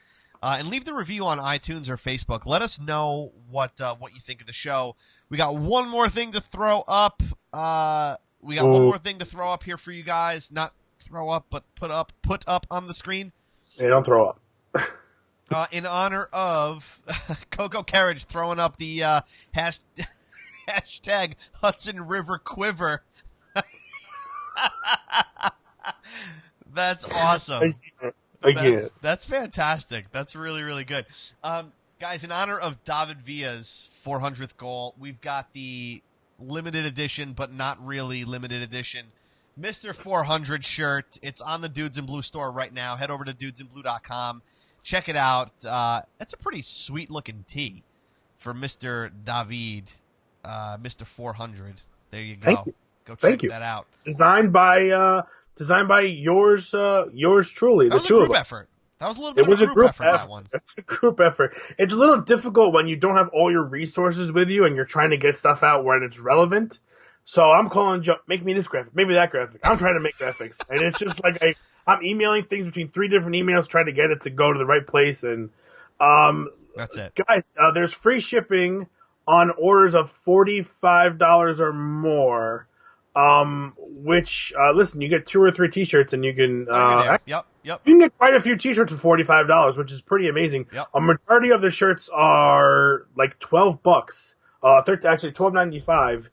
And leave the review on iTunes or Facebook. Let us know what you think of the show. We got one more thing to throw up. One more thing to throw up here for you guys. Not throw up, but put up on the screen. Hey, don't throw up. In honor of Coco Carriage throwing up the hashtag Hudson River Quiver. That's awesome. That's fantastic. That's really, really good. Guys, in honor of David Villa's 400th goal, we've got the limited edition, but not really limited edition, Mr. 400 shirt. It's on the Dudes in Blue store right now. Head over to dudesinblue.com. Check it out. It's a pretty sweet-looking tee for Mr. David, Mr. 400. There you go. Thank you. Go check that out. Designed by yours truly. That was a group effort. That was a little bit of a group effort, that one. It's a group effort. It's a little difficult when you don't have all your resources with you and you're trying to get stuff out when it's relevant. So I'm calling Joe, make me this graphic, maybe that graphic. I'm trying to make graphics. And it's just like I'm emailing things between 3 different emails trying to get it to go to the right place. And that's it. Guys, there's free shipping on orders of $45 or more. Which listen, you get 2 or 3 T-shirts, and you can Yep. You can get quite a few T-shirts for $45, which is pretty amazing. Yep. A majority of the shirts are like $12, actually $12.95.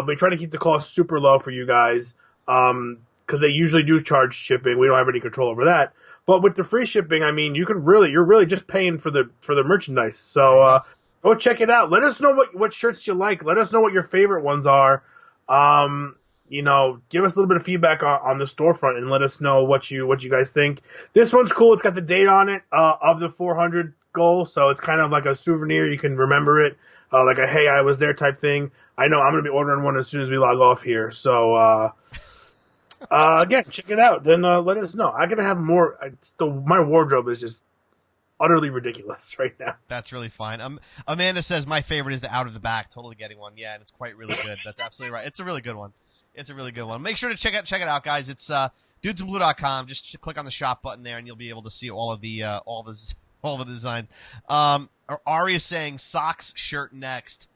We try to keep the cost super low for you guys, because they usually do charge shipping. We don't have any control over that. But with the free shipping, I mean, you're really just paying for the merchandise. So go check it out. Let us know what shirts you like. Let us know what your favorite ones are. Give us a little bit of feedback on the storefront and let us know what you guys think. This one's cool. It's got the date on it of the 400 goal, so it's kind of like a souvenir. You can remember it, like a "Hey, I was there" type thing. I know I'm going to be ordering one as soon as we log off here. So again, check it out. Then let us know. I'm gonna have more. My wardrobe is just utterly ridiculous right now. That's really fine. Amanda says my favorite is the out of the back. Totally getting one. Yeah, and it's quite really good. That's absolutely right. It's a really good one. Make sure to check it out, guys. It's dudesinblue.com. Just click on the shop button there, and you'll be able to see all the designs. Ari is saying socks shirt next.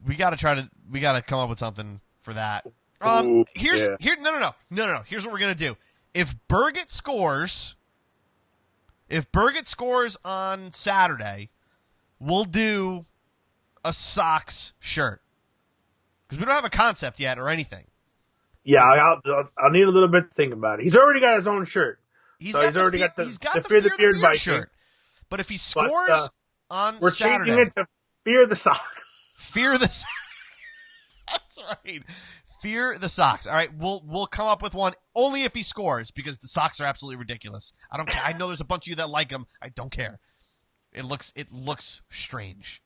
We gotta come up with something for that. No. Here's what we're gonna do. If Berget scores on Saturday, we'll do a socks shirt. Because we don't have a concept yet or anything. Yeah, I'll need a little bit to think about it. He's already got his own shirt. He's got the Fear the Beard shirt. But if he scores on we're Saturday... changing it to Fear the Socks. Fear the... That's right. Fear the Sox. All right, we'll come up with one only if he scores because the Sox are absolutely ridiculous. I don't care. I know there's a bunch of you that like him. I don't care. It looks strange,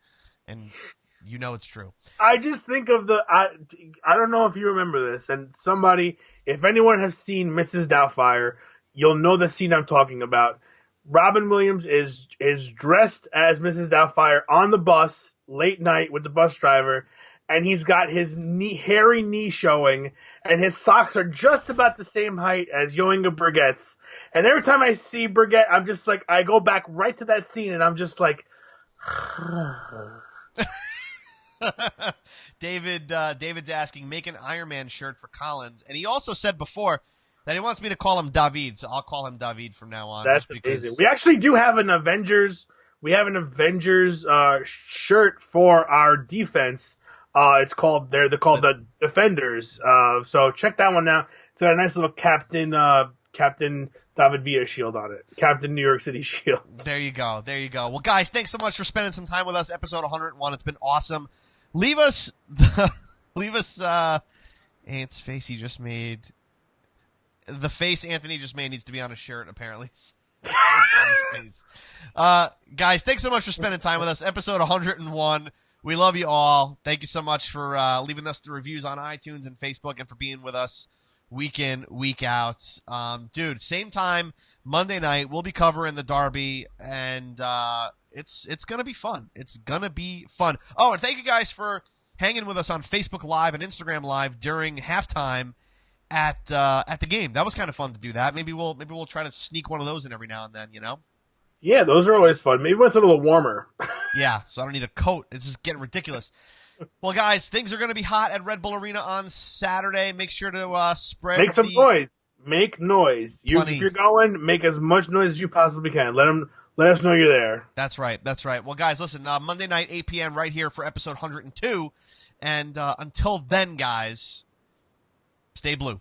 and you know it's true. I just think of I don't know if you remember this, and somebody, if anyone has seen Mrs. Doubtfire, you'll know the scene I'm talking about. Robin Williams is dressed as Mrs. Doubtfire on the bus late night with the bus driver, and he's got his hairy knee showing, and his socks are just about the same height as Jo-Inge Berget's. And every time I see Berget, I'm just like, I go back right to that scene, and I'm just like, David's asking, make an Iron Man shirt for Collins, and he also said before that he wants me to call him David, so I'll call him David from now on. That's amazing. We actually do have an Avengers. We have an Avengers shirt for our defense. It's called they're called the Defenders. So check that one out. It's got a nice little Captain David Villa shield on it. Captain New York City shield. There you go. Well, guys, thanks so much for spending some time with us. Episode 101. It's been awesome. Leave us Ant's face he just made. The face Anthony just made needs to be on a shirt, apparently. Guys, thanks so much for spending time with us. Episode 101. We love you all. Thank you so much for leaving us the reviews on iTunes and Facebook and for being with us week in, week out. Dude, same time, Monday night, we'll be covering the Derby, and it's going to be fun. It's going to be fun. Oh, and thank you guys for hanging with us on Facebook Live and Instagram Live during halftime at the game. That was kind of fun to do that. Maybe we'll try to sneak one of those in every now and then, you know? Yeah, those are always fun. Maybe when it's a little warmer. Yeah, so I don't need a coat. It's just getting ridiculous. Well, guys, things are going to be hot at Red Bull Arena on Saturday. Make sure to spread. Make some noise. Make noise. Plenty. If you're going, make as much noise as you possibly can. Let us know you're there. That's right. Well, guys, listen, Monday night, 8 p.m. right here for episode 102. And until then, guys, stay blue.